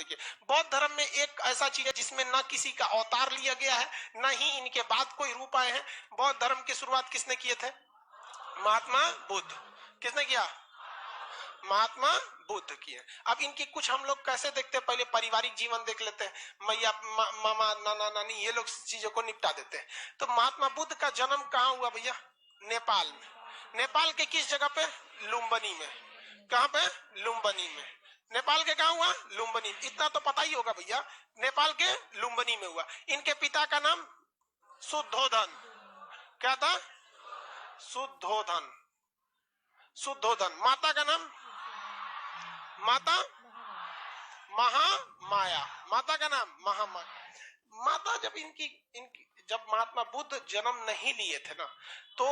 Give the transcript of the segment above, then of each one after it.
देखिए, बौद्ध धर्म में एक ऐसा चीज है जिसमें न किसी का अवतार लिया गया है, न ही इनके बाद कोई रूप आए हैं। बौद्ध धर्म की शुरुआत किसने किए थे? महात्मा बुद्ध। किसने किया? महात्मा बुद्ध किए। अब इनकी कुछ हम लोग कैसे देखते हैं, पहले पारिवारिक जीवन देख लेते हैं, मैया मामा नाना नानी ये लोग चीजों को निपटा देते हैं। तो महात्मा बुद्ध का जन्म कहाँ हुआ भैया? नेपाल में। नेपाल के किस जगह पे? लुम्बिनी में। कहाँ पे? लुम्बिनी में। नेपाल के कहाँ हुआ? लुम्बिनी। इतना तो पता ही होगा भैया, नेपाल के लुम्बिनी में हुआ। इनके पिता का नाम शुद्धोधन। क्या था? शुद्धोधन। शुद्धोधन। माता का नाम? माता महामाया। माता का नाम महामाया। माता जब इनकी जब महात्मा बुद्ध जन्म नहीं लिए थे ना, तो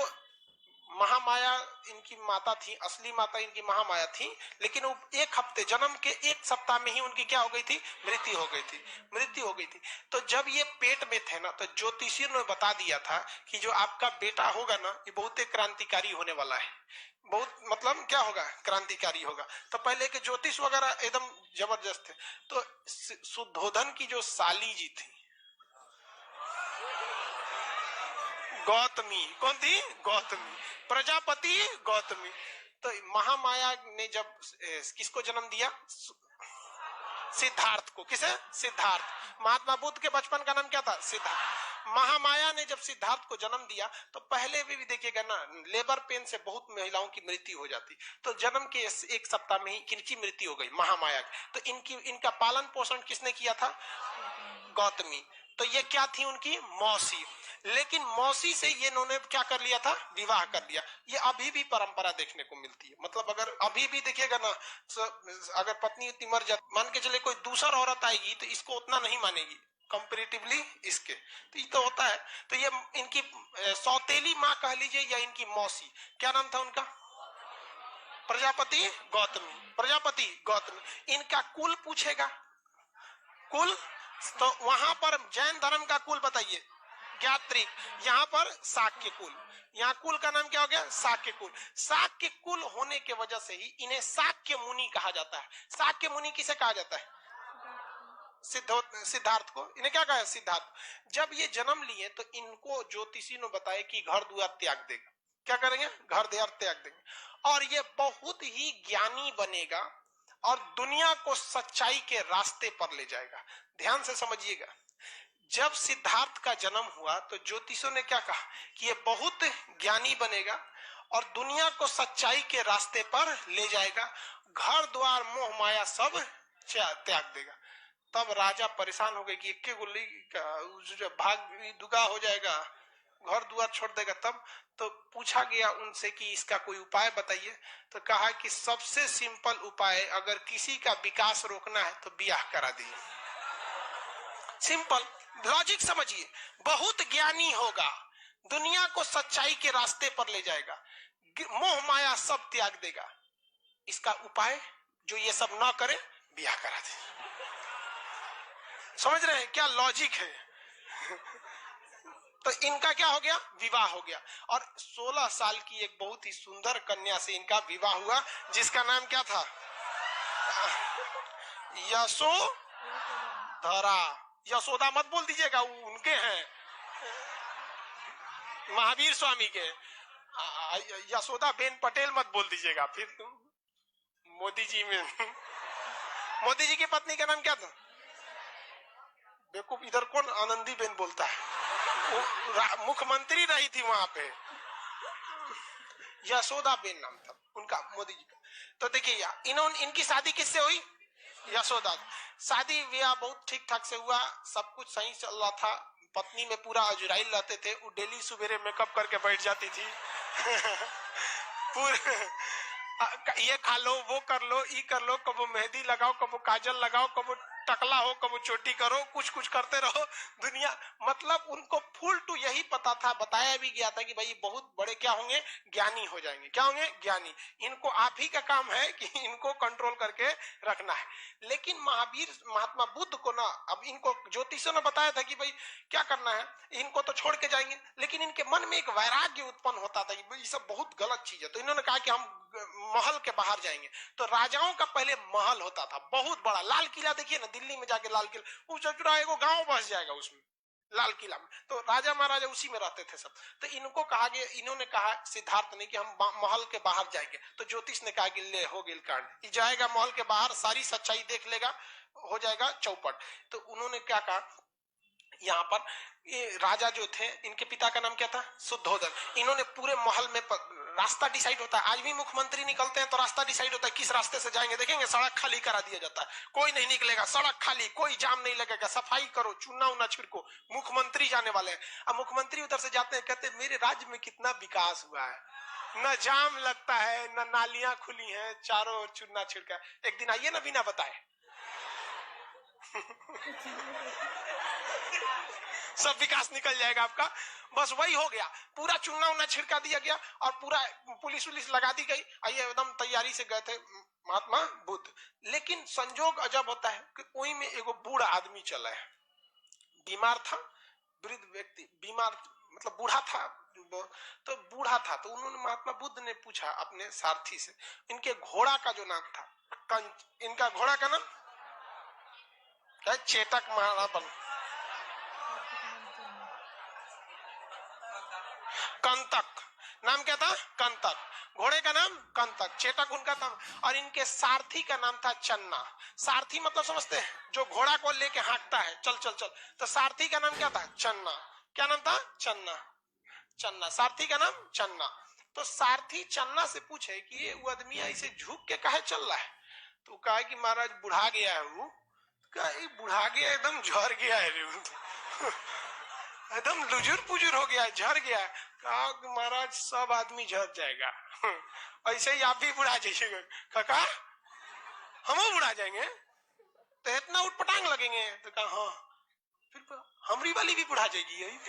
महामाया इनकी माता थी, असली माता इनकी महामाया थी। लेकिन वो एक हफ्ते, जन्म के एक सप्ताह में ही उनकी क्या हो गई थी? मृत्यु हो गई थी। मृत्यु हो गई थी। तो जब ये पेट में थे ना, तो ज्योतिषियों ने बता दिया था कि जो आपका बेटा होगा ना, ये बहुत ही क्रांतिकारी होने वाला है। बहुत मतलब क्या होगा? क्रांतिकारी होगा। तो पहले के ज्योतिष वगैरह एकदम जबरदस्त थे। तो शुद्धोधन की जो साली जी थी गौतमी, कौन थी? गौतमी। प्रजापति गौतमी। तो महामाया ने जब किसको जन्म दिया? सिद्धार्थ को। किसे? सिद्धार्थ। महात्मा बुद्ध के बचपन का नाम क्या था? सिद्धार्थ। महामाया ने जब सिद्धार्थ को जन्म दिया, तो पहले भी देखिएगा ना, लेबर पेन से बहुत महिलाओं की मृत्यु हो जाती। तो जन्म के एक सप्ताह में ही किनकी मृत्यु हो गई? महामाया की। तो इनका पालन पोषण किसने किया था? गौतमी। तो ये क्या थी? उनकी मौसी। लेकिन मौसी से ये इन्होंने क्या कर लिया था? विवाह कर लिया। ये अभी भी परंपरा देखने को मिलती है। मतलब अगर अभी भी देखिएगा ना, अगर पत्नी उतनी मर जाती, मान के चले कोई दूसरा औरत आएगी तो इसको उतना नहीं मानेगी कंपैरेटिवली इसके। तो ये तो होता है। तो ये इनकी सौतेली माँ कह लीजिए या इनकी मौसी, क्या नाम था उनका? प्रजापति गौतमी। प्रजापति गौतमी। इनका कुल पूछेगा, कुल। तो वहां पर जैन धर्म का कुल बताइए, ज्ञात्रिक। यहाँ पर शाक्य कुल। यहाँ कुल का नाम क्या हो गया? शाक्य कुल। शाक्य कुल होने के वजह से ही इन्हें शाक्य मुनि कहा जाता है। शाक्य मुनि किसे कहा जाता है? सिद्धार्थ को। इन्हें क्या कहा है? सिद्धार्थ। जब ये जन्म लिए तो इनको ज्योतिषी ने बताया कि घर द्वार त्याग देगा। क्या करेंगे? घर द्वार त्याग देंगे। और ये बहुत ही ज्ञानी बनेगा और दुनिया को सच्चाई के रास्ते पर ले जाएगा। ध्यान से समझिएगा, जब सिद्धार्थ का जन्म हुआ तो ज्योतिषों ने क्या कहा कि ये बहुत ज्ञानी बनेगा और दुनिया को सच्चाई के रास्ते पर ले जाएगा, घर द्वार मोह माया सब त्याग देगा। तब राजा परेशान हो गए कि एक गुल्ली का भाग दुगा हो जाएगा, घर द्वार छोड़ देगा। तब तो पूछा गया उनसे कि इसका कोई उपाय बताइए। तो कहा कि सबसे सिंपल उपाय, अगर किसी का विकास रोकना है तो ब्याह करा दिए। सिंपल लॉजिक समझिए। बहुत ज्ञानी होगा, दुनिया को सच्चाई के रास्ते पर ले जाएगा, मोह माया सब त्याग देगा। इसका उपाय जो ये सब ना करे, ब्याह करा दे। समझ रहे हैं क्या लॉजिक है? तो इनका क्या हो गया? विवाह हो गया। और 16 साल की एक बहुत ही सुंदर कन्या से इनका विवाह हुआ, जिसका नाम क्या था? यशोधरा। यशोदा मत बोल दीजिएगा, वो उनके हैं, महावीर स्वामी के। यशोदा बेन पटेल मत बोल दीजिएगा, फिर तुम मोदी जी में। मोदी जी की पत्नी का नाम क्या था? बेवकूफ, इधर कौन आनंदी बेन बोलता है? मुख्यमंत्री रही थी वहां पे, यशोदा बेन नाम था उनका, मोदी जी का। तो देखिए इनकी शादी किससे हुई? यशोदा। शादी ब्याह बहुत ठीक ठाक से हुआ, सब कुछ सही चल रहा था। पत्नी में पूरा अजुराइल रहते थे, वो डेली सुबेरे मेकअप करके बैठ जाती थी। पूरे ये खा लो, वो कर लो, ये कर लो, कबो मेहंदी लगाओ, कबो काजल लगाओ, कबो टकला हो, कबो चोटी करो, कुछ कुछ करते रहो दुनिया। मतलब उनको फुल टू यही पता था, बताया भी गया था कि भाई बहुत बड़े क्या होंगे? ज्ञानी हो जाएंगे। क्या होंगे? ज्ञानी। इनको आप ही का काम है कि इनको कंट्रोल करके रखना है। लेकिन महात्मा बुद्ध को ना, अब इनको ज्योतिषों ने बताया था कि भाई क्या करना है, इनको तो छोड़ के जाएंगे। लेकिन इनके मन में एक वैराग्य उत्पन्न होता था कि ये सब बहुत गलत चीज है। तो इन्होंने कहा कि हम महल के बाहर जाएंगे। तो राजाओं का पहले महल होता था, बहुत बड़ा। लाल किला देखिए ना, दिल्ली में जाके लाल किला, उस चौराहे को गांव बस जाएगा उसमें, लाल किला में। तो राजा महाराजा उसी में रहते थे सब। तो इनको कहा गया, इन्होंने कहा सिद्धार्थ ने कि हम महल के बाहर जाएंगे। तो ज्योतिष ने कहा कि ले हो गेल कांड, जाएगा महल के बाहर, सारी सच्चाई देख लेगा, हो जाएगा चौपट। तो उन्होंने क्या कहा, यहाँ पर ये राजा जो थे, इनके पिता का नाम क्या था, शुद्धोधन। इन्होंने पूरे महल में रास्ता डिसाइड होता है, आज भी मुख्यमंत्री निकलते हैं तो रास्ता डिसाइड होता है किस रास्ते से जाएंगे। देखेंगे सड़क खाली करा दिया जाता है, कोई नहीं निकलेगा, सड़क खाली, कोई जाम नहीं लगेगा, सफाई करो, चूना उना छिड़को, मुख्यमंत्री जाने वाले हैं। अब मुख्यमंत्री उधर से जाते हैं, कहते हैं मेरे राज्य में कितना विकास हुआ है, न जाम लगता है, न नालियां खुली हैं, चारों ओर चूना छिड़का। एक दिन आइए ना बिना बताए सब विकास निकल जाएगा आपका। बस वही हो गया, पूरा चूना उना छिड़का दिया गया और पूरा पुलिस उलिस लगा दी गई। आइए एकदम तैयारी से गए थे महात्मा बुद्ध। लेकिन संजोग अजब होता है कि वही में एगो बूढ़ा आदमी चला है, बीमार था, वृद्ध व्यक्ति, बीमार मतलब बूढ़ा था। तो बूढ़ा था तो उन्होंने महात्मा बुद्ध ने पूछा अपने सारथी से, इनके घोड़ा का जो नाम था, इनका घोड़ा का नाम क्या, चेतक महाराबन, कंतक, नाम क्या था, कंतक, घोड़े का नाम कंतक, चेतक उनका नाम, और इनके सारथी का नाम था चन्ना। सारथी मतलब समझते हैं, जो घोड़ा को लेके हाँकता है, चल चल चल, तो सारथी का नाम क्या था, चन्ना। क्या नाम था, चन्ना, चन्ना, सारथी का नाम चन्ना। तो सारथी चन्ना से पूछे कि ये वो आदमी ऐसे झुक के काहे चल रहा है। तो कहा कि महाराज बुढ़ा गया है वो। बुढ़ा गया, एकदम झड़ गया है एकदम लुजुर पुजुर हो गया है, झड़ गया है। कहा कि महाराज सब आदमी झड़ जाएगा ऐसे ही आप भी बुढ़ा जाइएगा। काका हम बुढ़ा जाएंगे तो इतना उठपटांग लगेंगे। तो कहा हाँ, फिर हमारी वाली भी बुढ़ा जाएगी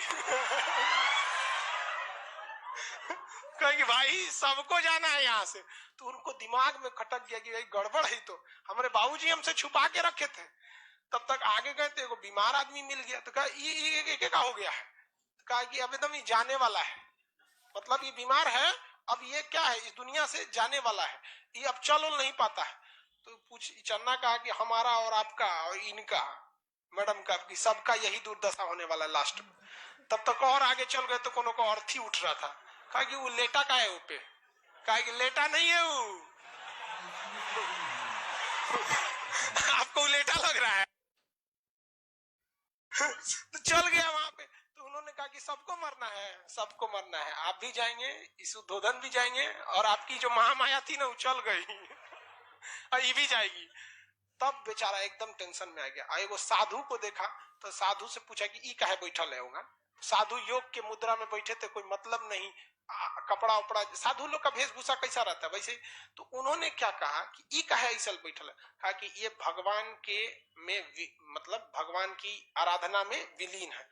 कहेंगे भाई सबको जाना है यहाँ से। तो उनको दिमाग में खटक गया कि भाई गड़बड़ है, तो हमारे बाबूजी हमसे छुपा के रखे थे। तब तक आगे गए तो बीमार आदमी मिल गया। तो कहा ये क्या हो गया है। तो कहा कि अब एकदम ये जाने वाला है, मतलब ये बीमार है, अब ये क्या है, इस दुनिया से जाने वाला है, ये अब चल नहीं पाता है। तो पूछ चन्ना कहा कि हमारा और आपका और इनका मैडम का कि सबका यही दुर्दशा होने वाला लास्ट में। तब तक और आगे चल गए तो कोनो को अर्थी उठ रहा था। कहा कि वो लेटा का है वो पे, कहा कि लेटा नहीं है वो आपको लेटा लग रहा है तो चल गया वहां पे। तो उन्होंने कहा कि सबको मरना है, सबको मरना है, आप भी जाएंगे, शुद्धोधन भी जाएंगे, और आपकी जो महामाया थी ना वो चल गई और ये भी जाएगी। तब बेचारा एकदम टेंशन में आ गया। एगो साधु को देखा तो साधु से पूछा कि ई काहे बैठल है होगा। साधु योग के मुद्रा में बैठे थे, कोई मतलब नहीं, कपड़ा उपड़ा, साधु लोग का वेशभूषा कैसा रहता है वैसे। तो उन्होंने क्या कहा कि ई काहे ऐसा बैठल है। कहा कि ये भगवान के में मतलब भगवान की आराधना में विलीन है।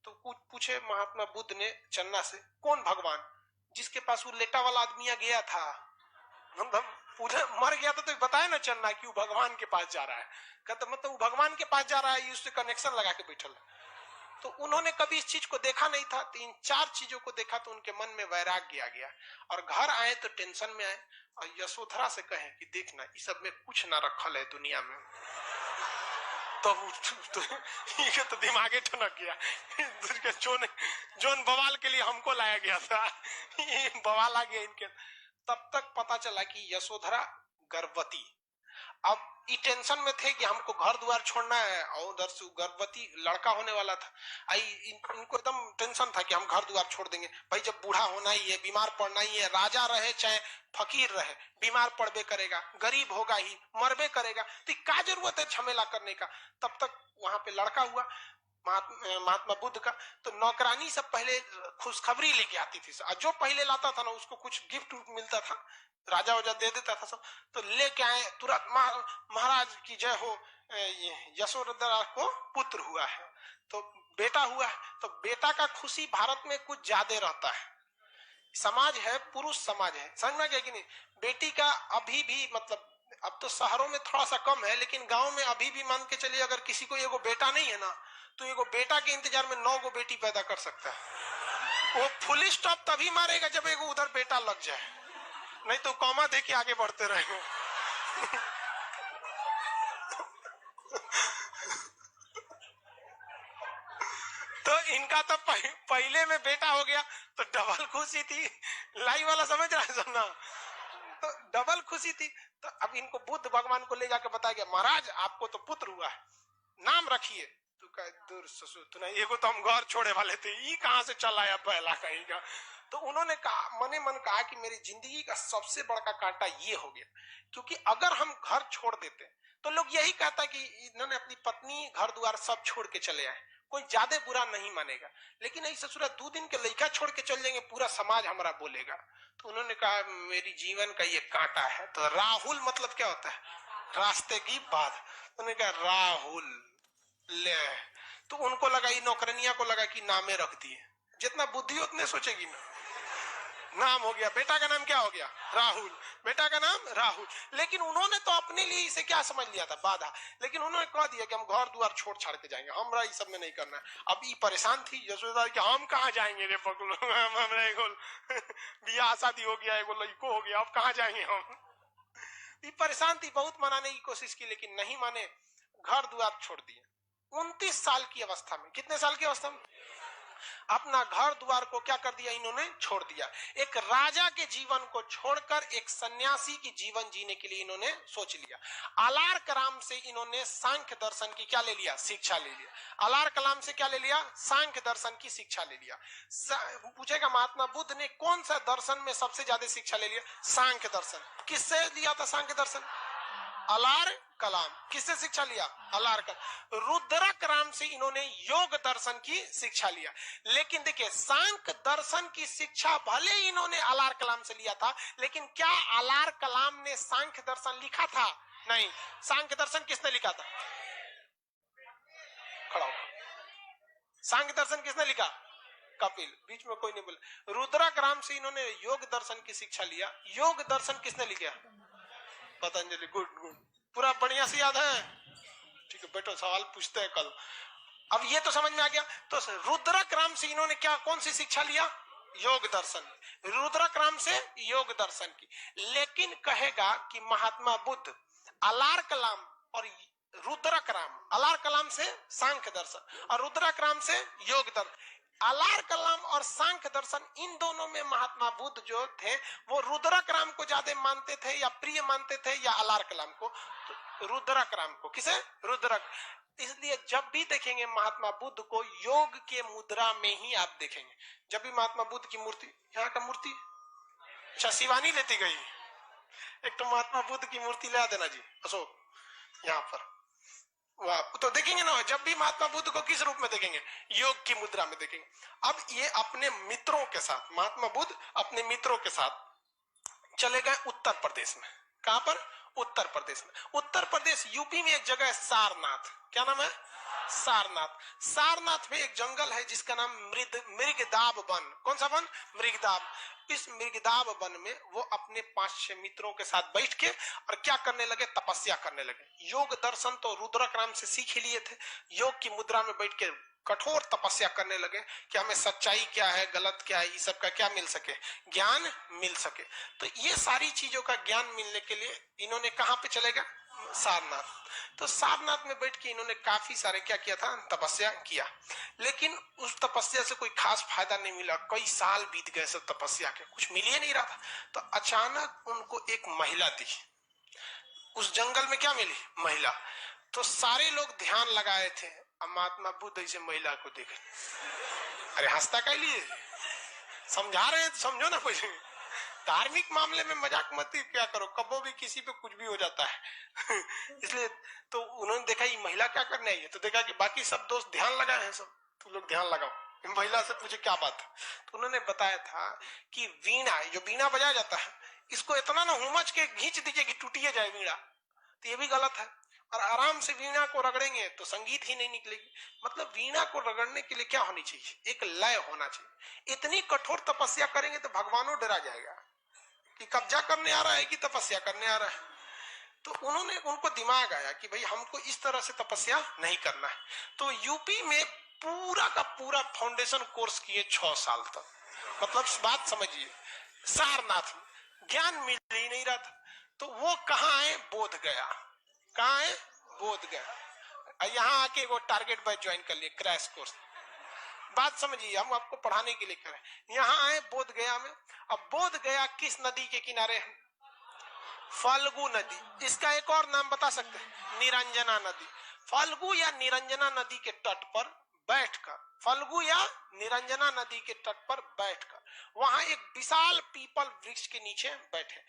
तो कुछ पूछे महात्मा बुद्ध ने चन्ना से, कौन भगवान, जिसके पास वो लेटा वाला आदमी गया था, मतलब पूछे मर गया था। तो बताया ना चन्ना कि वो भगवान के पास जा रहा है। कहता मतलब वो भगवान के पास जा रहा है, उससे कनेक्शन लगा के बैठल है। तो उन्होंने कभी इस चीज को देखा नहीं था। तो इन चार चीजों को देखा तो उनके मन में वैराग्य आ गया, और घर आए तो टेंशन में आए और यशोधरा से कहे कि देखना इस सब में कुछ ना रखल है दुनिया में। ये तो दिमागे ठनक गया जोन बवाल के लिए हमको लाया गया था ये बवाल आ गया इनके। तब तक पता चला कि यशोधरा गर्भवती, अब ये टेंशन में थे कि हमको घर द्वार छोड़ना है, और उधर से गर्भवती लड़का होने वाला था। इनको एकदम टेंशन था कि हम घर द्वार छोड़ देंगे, भाई जब बूढ़ा होना ही है, बीमार पड़ना ही है, राजा रहे चाहे फकीर रहे, बीमार पड़बे करेगा, गरीब होगा ही, मरबे करेगा, तो क्या जरूरत है झमेला करने का। तब तक वहां पे लड़का हुआ महात्मा बुद्ध का। तो नौकरानी सब पहले खुशखबरी लेके आती थी, जो पहले लाता था ना उसको कुछ गिफ्ट मिलता था, राजा वजा दे देता था सब। तो लेके आए तुरंत, महाराज की जय हो, यशोधरा को पुत्र हुआ है, तो बेटा हुआ है। तो बेटा का खुशी भारत में कुछ ज्यादा रहता है। समाज है, पुरुष समाज है, समझ में गया कि नहीं। बेटी का अभी भी मतलब, अब तो शहरों में थोड़ा सा कम है, लेकिन गांव में अभी भी मान के चलिए अगर किसी को एगो बेटा नहीं है ना, तो एगो बेटा के इंतजार में 9 गो बेटी पैदा कर सकता है। वो फुल स्टॉप तभी मारेगा जब एगो उधर बेटा लग जाए, नहीं तो कॉमा देके आगे बढ़ते रहेंगे उनका तो पहले में बेटा हो गया तो डबल खुशी थी। लाइव वाला समझ रहा है सुनना, तो डबल खुशी थी। तो अब इनको बुद्ध भगवान को ले जाकर बताया गया, महाराज आपको तो पुत्र हुआ है, नाम रखिए। तू कह दूर ससुर तू नहीं, एगो तो हम घर छोड़े वाले थे, ये कहां से चल आया पहला कहीं का। तो उन्होंने कहा, मने मन कहा कि मेरी जिंदगी का सबसे बड़ा कांटा ये हो गया, क्योंकि अगर हम घर छोड़ देते तो लोग यही कहता कि इन्होंने अपनी पत्नी घर द्वार सब छोड़ के चले आए, कोई ज्यादा बुरा नहीं मानेगा। लेकिन ऐसा ससुरा 2 दिन के लड़का छोड़ के चल जाएंगे, पूरा समाज हमारा बोलेगा। तो उन्होंने कहा मेरी जीवन का ये कांटा है। तो राहुल मतलब क्या होता है, रास्ते की बात। उन्होंने कहा राहुल ले, तो उनको लगा, ये नौकरनिया को लगा कि नामे रख दिए, जितना बुद्धि उतने सोचेगी ना। नाम हो गया, बेटा का नाम क्या हो गया, राहुल, बेटा का नाम राहुल। लेकिन उन्होंने तो अपने लिए इसे क्या समझ लिया था, बाधा। लेकिन उन्होंने कह दिया कि हम घर द्वार छोड़ छाड़ के जाएंगे, हमरा ये सब में नहीं करना है। अब ये परेशान थी यशोदा कि हम कहाँ जाएंगे रे पकड़ो, बियाह शादी हो गया, एगो लड़को हो गया, अब कहाँ जाएंगे हम। ये परेशान थी, बहुत मनाने की कोशिश की लेकिन नहीं माने, घर द्वार छोड़ दिए। 29 साल की अवस्था में, कितने साल की अवस्था में, अपना घर द्वार को क्या कर दिया इन्होंने, छोड़ दिया। एक राजा के जीवन को छोड़कर एक सन्यासी की जीवन जीने के लिए इन्होंने सोच लिया। अलार कलाम से इन्होंने सांख्य दर्शन की क्या ले लिया, शिक्षा ले लिया। अलार कलाम से क्या ले लिया, सांख्य दर्शन की शिक्षा ले लिया। पूछेगा महात्मा बुद्ध ने कौन सा दर्शन में सबसे ज्यादा शिक्षा ले लिया, सांख्य दर्शन। किससे लिया था सांख्य दर्शन, अलार कलाम। किससे शिक्षा लिया, अलार कलाम। रुद्रक राम से इन्होंने योग दर्शन की शिक्षा लिया। लेकिन देखिए सांख्य दर्शन की शिक्षा भले इन्होंने अलार कलाम से लिया था, लेकिन क्या अलार कलाम ने सांख्य दर्शन लिखा था, नहीं। सांख्य दर्शन किसने लिखा था, खड़ा हो, सांख्य दर्शन किसने लिखा, कपिल, बीच में कोई नहीं बोले। रुद्रक राम से इन्होंने योग दर्शन की शिक्षा लिया। योग दर्शन किसने लिखा, पतंजलि। गुड गुड, पूरा बढ़िया से याद है, ठीक है बेटो सवाल पूछते हैं कल। अब ये तो समझ में आ गया। तो रुद्रक राम से इन्होंने क्या कौन सी शिक्षा लिया, योग दर्शन। रुद्रक राम से योग दर्शन की। लेकिन कहेगा कि महात्मा बुद्ध अलार कलाम और रुद्रक राम, अलार कलाम से सांख्य दर्शन और रुद्रक राम से योग दर्शन। अलार कलाम और सांख्य दर्शन, इन दोनों में महात्मा बुद्ध जो थे वो रुद्रक राम को ज्यादा मानते थे या प्रिय मानते थे या अलार कलाम को, तो रुद्रक राम को। किसे, रुद्रक। इसलिए जब भी देखेंगे महात्मा बुद्ध को योग के मुद्रा में ही आप देखेंगे। जब भी महात्मा बुद्ध की मूर्ति, यहाँ का मूर्ति अच्छा शिवानी लेती गई, एक तो महात्मा बुद्ध की मूर्ति ला देना जी अशोक यहाँ पर, वाह। तो देखेंगे ना, जब भी महात्मा बुद्ध को किस रूप में देखेंगे, योग की मुद्रा में देखेंगे। अब ये अपने मित्रों के साथ, महात्मा बुद्ध अपने मित्रों के साथ चले गए उत्तर प्रदेश में। कहां पर, उत्तर प्रदेश में। उत्तर प्रदेश यूपी में एक जगह है सारनाथ, क्या नाम है, सारनाथ। सारनाथ में एक जंगल है जिसका नाम मृगदाब वन। कौन सा वन, मृगदाब। इस मृगदाब वन में वो अपने 5-6 मित्रों के साथ बैठ के और क्या करने लगे, तपस्या करने लगे। योग दर्शन तो रुद्रक राम से सीख लिए थे, योग की मुद्रा में बैठ के कठोर तपस्या करने लगे कि हमें सच्चाई क्या है, गलत क्या है, इस सब का क्या मिल सके, ज्ञान मिल सके। तो ये सारी चीजों का ज्ञान मिलने के लिए इन्होंने कहां पे चले गए, सारनाथ। तो सारनाथ में बैठ के इन्होंने काफी सारे क्या किया था, तपस्या किया। लेकिन उस तपस्या से कोई खास फायदा नहीं मिला। कई साल बीत गए सब तपस्या के, कुछ मिल ही नहीं रहा था। तो अचानक उनको एक महिला दिखी। उस जंगल में क्या मिली, महिला। तो सारे लोग ध्यान लगाए थे, अब महात्मा बुद्ध ऐसे महिला को देखे, अरे हंसता क्या लिए, समझा रहे हैं तो समझो ना। कुछ धार्मिक मामले में मजाक मत क्या करो, कबो भी किसी पे कुछ भी हो जाता है। इसलिए तो उन्होंने देखा ये महिला क्या करने आई है, तो देखा कि बाकी सब दोस्त ध्यान लगाए हैं, सब तुम लोग ध्यान लगाओ। महिला से पूछे क्या बात है, तो उन्होंने बताया था कि वीणा, जो वीणा बजाया जाता है, इसको इतना ना हुमच के खींच दीजिए कि टूटिए जाए वीणा, तो ये भी गलत है। और आराम से वीणा को रगड़ेंगे तो संगीत ही नहीं निकलेगी। मतलब वीणा को रगड़ने के लिए क्या होनी चाहिए, एक लय होना चाहिए। इतनी कठोर तपस्या करेंगे तो भगवानों डरा जाएगा कि कब्जा करने आ रहा है कि तपस्या करने आ रहा है। तो उन्होंने, उनको दिमाग आया कि भाई हमको इस तरह से तपस्या नहीं करना है। तो यूपी में पूरा का पूरा फाउंडेशन कोर्स किए 6 साल तक। मतलब बात समझिए, सारनाथ में ज्ञान मिल ही नहीं रहा था। तो वो कहाँ है, बोध गया। कहाँ है, बोध गया। यहाँ आके वो टारगेट बैच ज्वाइन कर लिए, क्रैश कोर्स। बात समझिए, हम आपको पढ़ाने के लिए करें। यहाँ आए बोध गया में। अब बोध गया किस नदी के किनारे है? फाल्गु नदी। इसका एक और नाम बता सकते हैं? निरंजना नदी। फाल्गु या निरंजना नदी के तट पर बैठकर, फाल्गु या निरंजना नदी के तट पर बैठकर वहां एक विशाल पीपल वृक्ष के नीचे बैठे,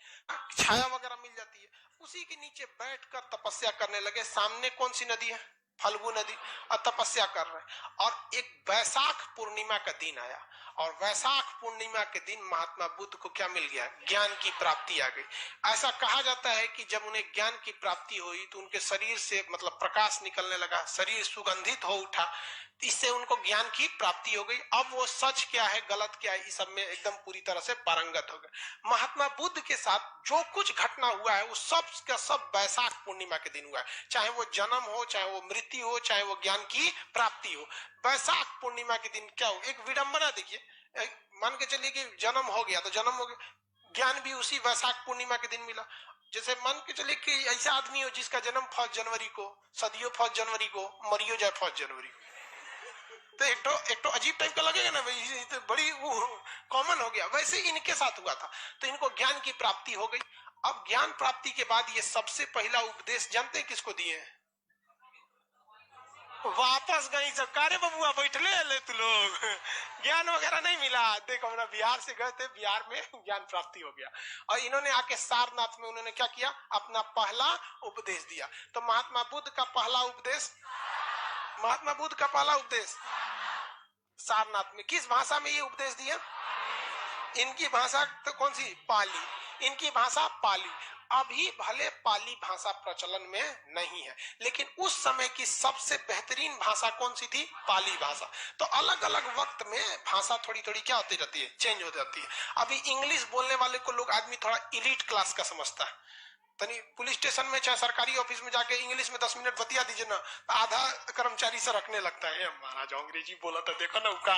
छाया वगैरह मिल जाती है, उसी के नीचे बैठकर तपस्या करने लगे। सामने कौन सी नदी है? फाल्गु नदी। और तपस्या कर रहे हैं। और एक वैशाख पूर्णिमा का दिन आया, और वैशाख पूर्णिमा के दिन महात्मा बुद्ध को क्या मिल गया? ज्ञान की प्राप्ति आ गई। ऐसा कहा जाता है कि जब उन्हें ज्ञान की प्राप्ति हुई तो उनके शरीर से मतलब प्रकाश निकलने लगा, शरीर सुगंधित हो उठा, इससे उनको ज्ञान की प्राप्ति हो गई। अब वो सच क्या है गलत क्या है इस सब में एकदम पूरी तरह से पारंगत हो गए। महात्मा बुद्ध के साथ जो कुछ घटना हुआ है वो सब का सब वैशाख पूर्णिमा के दिन हुआ है, चाहे वो जन्म हो, चाहे वो मृत्यु हो, चाहे वो ज्ञान की प्राप्ति हो। वैशाख पूर्णिमा के दिन क्या हो? एक विडंबना देखिए, मान के चलिए कि जन्म हो गया तो जन्म हो गया, ज्ञान भी उसी वैशाख पूर्णिमा के दिन मिला। जैसे मान के चलिए कि ऐसा आदमी हो जिसका जन्म 1 जनवरी को, सदियों 1 जनवरी को, मरियो जाए 1 जनवरी को, तो एक तो अजीब टाइप का लगेगा ना भाई, तो बड़ी वो कॉमन हो गया। वैसे इनके साथ हुआ था, तो इनको ज्ञान की प्राप्ति हो गई। अब ज्ञान प्राप्ति के बाद ये सबसे पहला उपदेश जानते हैं किसको दिए हैं? वापस गई सरकारे बबुआ बैठले ले तू लोग, ज्ञान वगैरह नहीं मिला। देखो हम बिहार से गए थे, बिहार में ज्ञान प्राप्ति हो गया, और इन्होंने आके सारनाथ में उन्होंने क्या किया? अपना पहला उपदेश दिया। तो महात्मा बुद्ध का पहला उपदेश, महात्मा बुद्ध का पहला उपदेश सारनाथ में। किस भाषा में ये उपदेश दिया? इनकी भाषा तो कौन सी? पाली। इनकी भाषा पाली। अभी भले पाली भाषा प्रचलन में नहीं है, लेकिन उस समय की सबसे बेहतरीन भाषा कौन सी थी? पाली भाषा। तो अलग अलग वक्त में भाषा थोड़ी थोड़ी क्या होती रहती है? चेंज हो जाती है। अभी इंग्लिश बोलने वाले को लोग आदमी थोड़ा इलीट क्लास का समझता है। तनी पुलिस स्टेशन में चाहे सरकारी ऑफिस में जाके इंग्लिश में 10 मिनट बतिया दीजिए ना, आधा कर्मचारी से रखने लगता है, महाराज अंग्रेजी बोला था देखो ना का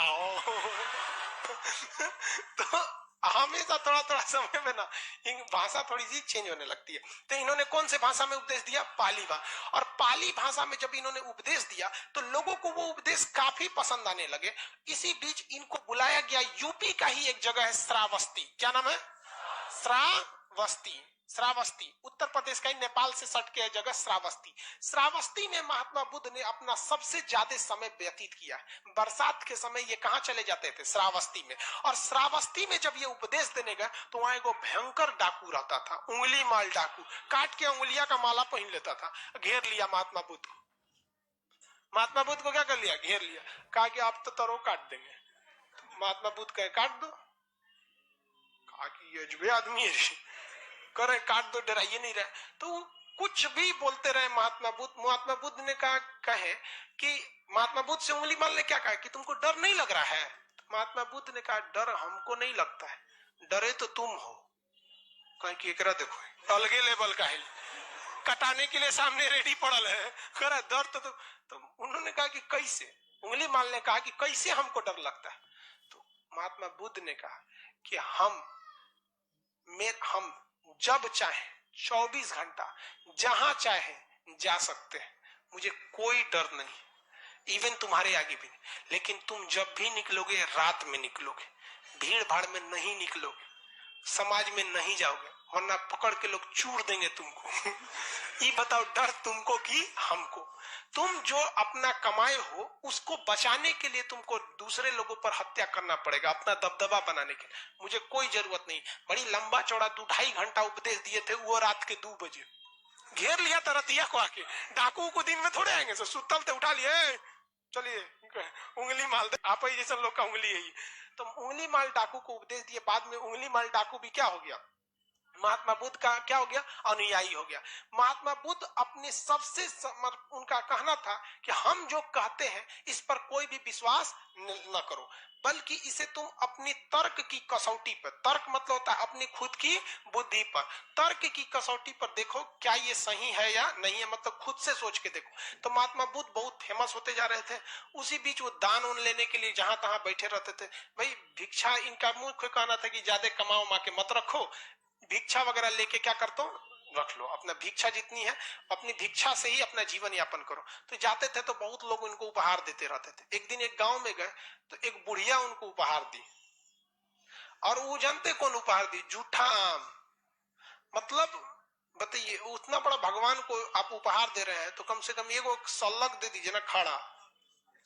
तो हमेशा थोड़ा थोड़ा समय में ना भाषा थोड़ी सी चेंज होने लगती है। तो इन्होंने कौन से भाषा में उपदेश दिया? पाली भाषा। और पाली भाषा में जब इन्होंने उपदेश दिया तो लोगों को वो उपदेश काफी पसंद आने लगे। इसी बीच इनको बुलाया गया, यूपी का ही एक जगह है श्रावस्ती। क्या नाम है? श्रावस्ती। श्रावस्ती उत्तर प्रदेश का ही, नेपाल से सट के जगह श्रावस्ती। श्रावस्ती में महात्मा बुद्ध ने अपना सबसे ज्यादा समय व्यतीत किया। बरसात के समय ये कहाँ चले जाते थे? श्रावस्ती में। और श्रावस्ती में जब ये उपदेश देने गए तो वहां एक भयंकर डाकू रहता था, उंगली माल डाकू, काट के उंगलियां का माला पहन लेता था। घेर लिया महात्मा बुद्ध को। महात्मा बुद्ध को क्या कर लिया? घेर लिया। कहा कि आप तो तरो काट देंगे। तो महात्मा बुद्ध कहे काट दो। कहा कि ये अजबे आदमी है, करे काट दो, डराइए नहीं रहे। तो कुछ भी बोलते रहे महात्मा बुद्ध। महात्मा बुद्ध ने कहे कि महात्मा बुद्ध से उंगली मार ले क्या कहा कि तुमको डर नहीं लग रहा है? तो महात्मा बुद्ध ने कहा डर हमको नहीं लगता है, डरे तो तुम हो। कहीं कि एकरा देखो अलगे लेवल का है, कटाने के लिए सामने रेडी पड़ल है, करे डर तो उन्होंने कहा कि कैसे? उंगली मारने कहा कि कैसे हमको डर लगता है? तो महात्मा बुद्ध ने कहा कि हम जब चाहे 24 घंटा जहां चाहे जा सकते हैं, मुझे कोई डर नहीं, इवन तुम्हारे आगे भी नहीं। लेकिन तुम जब भी निकलोगे रात में निकलोगे, भीड़ भाड़ में नहीं निकलोगे, समाज में नहीं जाओगे, वरना पकड़ के लोग चूर देंगे तुमको। ये बताओ डर तुमको कि हमको? तुम जो अपना कमाए हो उसको बचाने के लिए तुमको दूसरे लोगों पर हत्या करना पड़ेगा अपना दबदबा बनाने के लिए। मुझे कोई जरूरत नहीं। बड़ी लंबा चौड़ा 2-2.5 घंटा उपदेश दिए थे, वो रात के 2 बजे घेर लिया तरतिया को आके। डाकू को दिन में थोड़े आएंगे, सो सुतल थे उठा लिए, चलिए उंगली माल दे। आप ही जैसे लोग का उंगली है। तो उंगली माल डाकू को उपदेश दिए। बाद में उंगली माल डाकू भी क्या हो गया? महात्मा बुद्ध का क्या हो गया? अनुयायी हो गया। महात्मा बुद्ध अपने सबसे उनका कहना था कि हम जो कहते हैं इस पर कोई भी विश्वास न करो, बल्कि इसे तुम अपनी तर्क की कसौटी पर, तर्क मतलब होता है अपनी खुद की बुद्धि पर, तर्क की कसौटी पर देखो क्या ये सही है या नहीं है, मतलब खुद से सोच के देखो। तो महात्मा बुद्ध बहुत फेमस होते जा रहे थे। उसी बीच वो दान उन लेने के लिए जहां तहां बैठे रहते थे। भाई भिक्षा, इनका मुख्य कहना था कि ज्यादा कमाओ माँ के मत रखो, भिक्षा वगैरह लेके क्या करता हूँ रख लो, अपना भिक्षा जितनी है अपनी भिक्षा से ही अपना जीवन यापन करो। तो जाते थे तो बहुत लोग उनको उपहार देते रहते थे। एक दिन एक गांव में गए तो एक बुढ़िया उनको उपहार दी, और वो जानते कौन उपहार दी? जूठा आम। मतलब बताइए, उतना बड़ा भगवान को आप उपहार दे रहे हैं तो कम से कम एगो सल्लक दे दीजिए ना, खड़ा।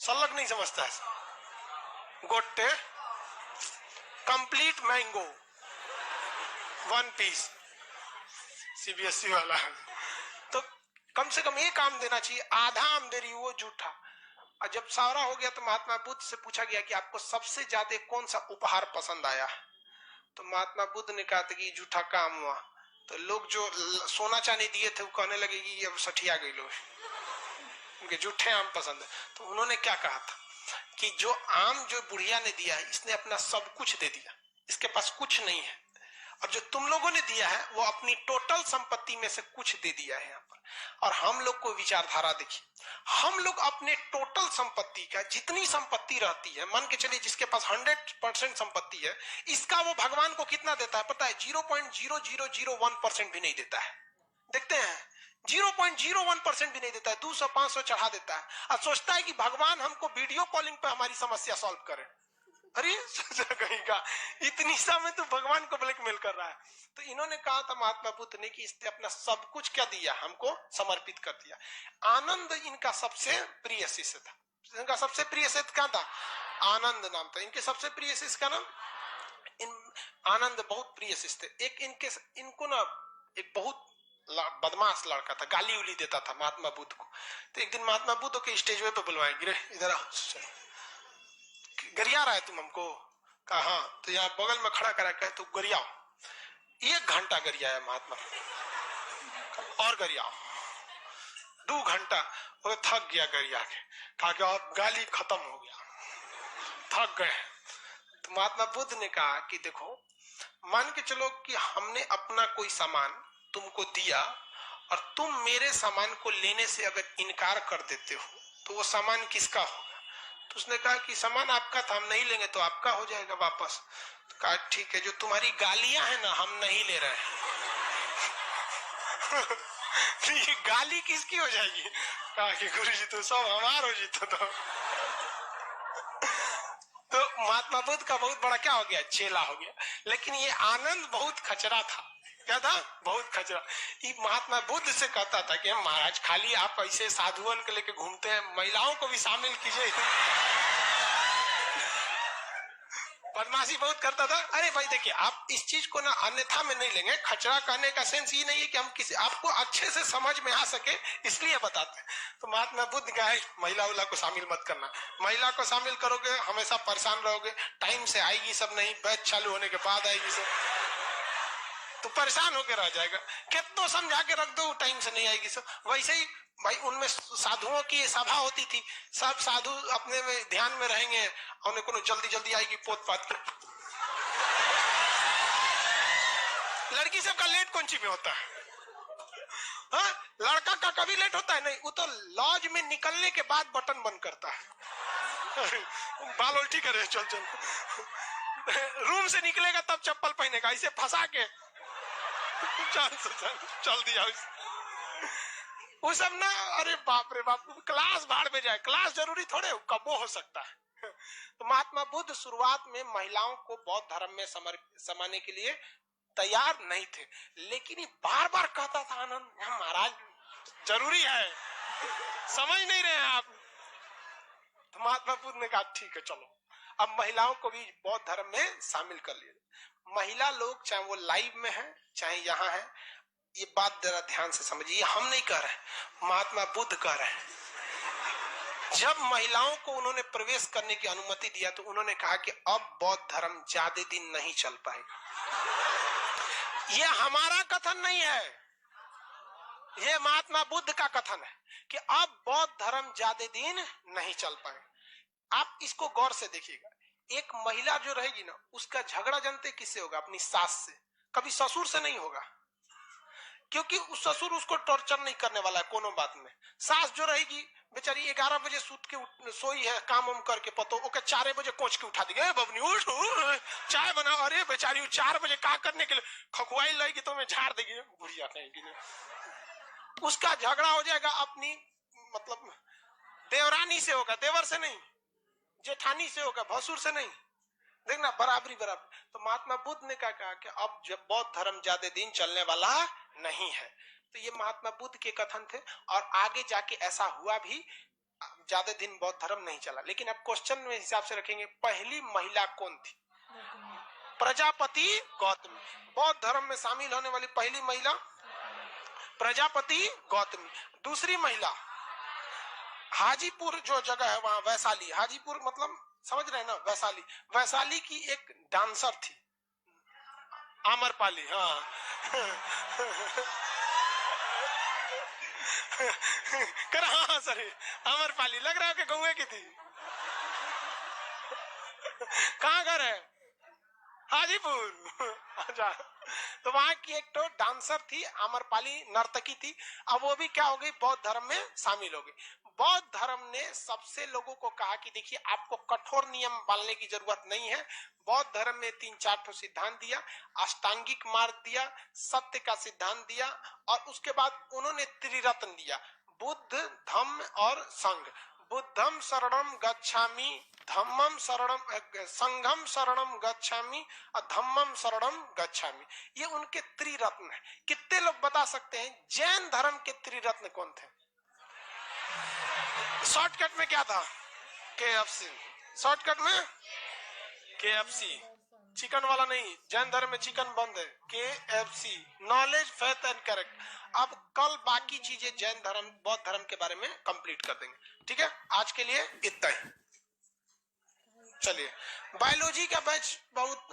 सल्लक नहीं समझता है, गोटे कंप्लीट मैंगो 1 पीस, सीबीएसई वाला। तो कम से कम एक आम देना चाहिए, आधा आम दे रही वो जूठा। और जब सारा हो गया तो महात्मा बुद्ध से पूछा गया कि आपको सबसे ज्यादा कौन सा उपहार पसंद आया? तो महात्मा बुद्ध ने कहा था कि जूठा काम हुआ। तो लोग जो सोना चांदी दिए थे वो कहने लगे कि अब सठिया गई लोग, उनके जूठे आम पसंद है। तो उन्होंने क्या कहा था कि जो आम जो बुढ़िया ने दिया है इसने अपना सब कुछ दे दिया, इसके पास कुछ नहीं है, और जो तुम लोगों ने दिया है वो अपनी टोटल संपत्ति में से कुछ दे दिया है यहाँ पर। और हम लोग को विचारधारा देखिए, हम लोग अपने टोटल संपत्ति का जितनी संपत्ति रहती है, मान के चलिए जिसके पास 100% संपत्ति है, इसका वो भगवान को कितना देता है पता है? 0.0001% भी नहीं देता है। देखते हैं 0.01% भी नहीं देता है, 200-500 चढ़ा देता है और सोचता है कि भगवान हमको वीडियो कॉलिंग पे हमारी समस्या सॉल्व करे। अरे कहीं का इतनी समय तो भगवान को ब्लैकमेल कर रहा है। तो इन्होंने कहा था महात्मा बुद्ध ने कि इसने अपना सब कुछ क्या दिया, हमको समर्पित कर दिया। आनंद इनका सबसे प्रिय शिष्य था। इनका सबसे प्रिय शिष्य क्या था? आनंद नाम था इनके सबसे प्रिय शिष्य का नाम। आनंद बहुत प्रिय शिष्य थे। एक इनको ना एक बहुत बदमाश लड़का था, गाली उली देता था महात्मा बुद्ध को। तो एक दिन महात्मा बुद्ध के स्टेज पे बुलवाएंगे, इधर आओ, गरिया रहा है तुम हमको? कहा हाँ। तो यहाँ बगल में खड़ा करा के तो गरियाओ। 1 घंटा गरियाया महात्मा, और गरियाओ 2 घंटा। वो थक गया गरिया के, कहा कि अब गाली खत्म हो गया, थक गए। तो महात्मा बुद्ध ने कहा कि देखो, मान के चलो कि हमने अपना कोई सामान तुमको दिया और तुम मेरे सामान को लेने से अगर इनकार कर देते हो तो वो सामान किसका होगा? तो उसने कहा कि सामान आपका था, हम नहीं लेंगे तो आपका हो जाएगा वापस। तो कहा ठीक है, जो तुम्हारी गालियां हैं ना हम नहीं ले रहे हैं। ये गाली किसकी हो जाएगी? कहा कि गुरुजी तो सब हमार हो जीतो। तो महात्मा बुद्ध का बहुत बड़ा क्या हो गया? चेला हो गया। लेकिन ये आनंद बहुत खचरा था। क्या था? बहुत खचरा। ये महात्मा बुद्ध से कहता था कि महाराज खाली आप ऐसे साधुअन के लेके घूमते हैं, महिलाओं को भी शामिल कीजिए। बदमाशी बहुत करता था। अरे भाई देखिए, आप इस चीज को ना अन्यथा में नहीं लेंगे। खचरा कहने का सेंस ये नहीं है कि हम किसी आपको अच्छे से समझ में आ सके इसलिए बताते हैं। तो महात्मा बुद्ध का है महिला उला को शामिल मत करना, महिला को शामिल करोगे हमेशा परेशान रहोगे, टाइम से आएगी सब नहीं, बैच चालू होने के बाद आएगी सब, तो परेशान होकर रह जाएगा। कितना समझा के रख दो, टाइम से नहीं आएगी सब। वैसे ही भाई उनमें साधुओं की सभा होती थी, सब साधु अपने में ध्यान में रहेंगे, उन्हें को जल्दी जल्दी आएगी पोत पात के। लड़की सबका लेट कौन सी में होता है? हाँ, लड़का का कभी लेट होता है नहीं, वो तो लॉज में निकलने के बाद बटन बंद करता है। बाल उल्टी करे, चल चल रूम से निकलेगा तब चप्पल पहनेगा, इसे फंसा के चल दिया वो सब ना। अरे बाप रे बाप, क्लास भाड़ में जाए, क्लास जरूरी थोड़े कबो हो सकता है। तो महात्मा बुद्ध शुरुआत में महिलाओं को बौद्ध धर्म में समाने के लिए तैयार नहीं थे, लेकिन ये बार बार कहता था आनंद महाराज जरूरी है, समझ नहीं रहे हैं आप। तो महात्मा बुद्ध ने कहा ठीक है चलो, अब महिलाओं को भी बौद्ध धर्म में शामिल कर लिया। महिला लोग चाहे वो लाइव में है चाहे यहाँ है, ये बात जरा ध्यान से समझिए, हम नहीं कह रहे, महात्मा बुद्ध कह रहे हैं। जब महिलाओं को उन्होंने प्रवेश करने की अनुमति दिया तो उन्होंने कहा कि अब बौद्ध धर्म ज्यादा दिन नहीं चल पाएगा। ये हमारा कथन नहीं है, ये महात्मा बुद्ध का कथन है कि अब बौद्ध धर्म ज्यादा दिन नहीं चल पाएगा। आप इसको गौर से देखिएगा, एक महिला जो रहेगी ना, उसका झगड़ा जानते किससे होगा? अपनी सास से, कभी ससुर से नहीं होगा, क्योंकि उस ससुर उसको टॉर्चर नहीं करने वाला है कोनो बात में। सास जो रहेगी बेचारी 11 बजे सूत के सोई है, काम उम करके पतो ओके 4 बजे कोच के उठा दी, बबनी उठ चाय बना। अरे बेचारी 4 बजे का करने के लिए खखुआई लेगी तो मैं झाड़ देगी, बुढ़िया कहेगी। उसका झगड़ा हो जाएगा अपनी मतलब देवरानी से होगा, देवर से नहीं, जेठानी से होगा, भसुर से नहीं। देखना बराबरी बराबर। तो महात्मा बुद्ध ने कहा कि अब जब बौद्ध धर्म ज्यादा दिन चलने वाला नहीं है। तो ये महात्मा बुद्ध के कथन थे और आगे जाके ऐसा हुआ भी, ज्यादा दिन बौद्ध धर्म नहीं चला। लेकिन अब क्वेश्चन में हिसाब से रखेंगे, पहली महिला कौन थी? प्रजापति गौतमी। बौद्ध धर्म में शामिल होने वाली पहली महिला प्रजापति गौतमी। दूसरी महिला हाजीपुर जो जगह है वहां, वैशाली, हाजीपुर मतलब समझ रहे हैं ना, वैशाली, वैशाली की एक डांसर थी आम्रपाली। हाँ कर हाँ सर, आम्रपाली लग रहा है कि गौए की थी। कहाँ घर है? हाजीपुर। अच्छा, तो वहां की एक तो डांसर थी आम्रपाली, नर्तकी थी। अब वो भी क्या हो गई, बौद्ध धर्म में शामिल हो गई। बौद्ध धर्म ने सबसे लोगों को कहा कि देखिए आपको कठोर नियम पालने की जरूरत नहीं है। बौद्ध धर्म में 3-4 ठो सिद्धांत दिया, अष्टांगिक मार्ग दिया, सत्य का सिद्धांत दिया, और उसके बाद उन्होंने त्रिरत्न दिया, बुद्ध, धम्म और संघ। बुद्धम शरणम गच्छामि, धम्मम शरणम, संघम शरणम गच्छामि और धम्मम शरणम गच्छामि। ये उनके त्रिरत्न है। कितने लोग बता सकते हैं जैन धर्म के त्रिरत्न कौन थे? शॉर्टकट में क्या था? KFC। शॉर्टकट में KFC, चिकन वाला नहीं, जैन धर्म में चिकन बंद है। KFC, knowledge, faith and correct. अब कल बाकी चीजें जैन धर्म, बौद्ध धर्म के बारे में कंप्लीट कर देंगे। ठीक है, आज के लिए इतना ही। चलिए, बायोलॉजी का बैच बहुत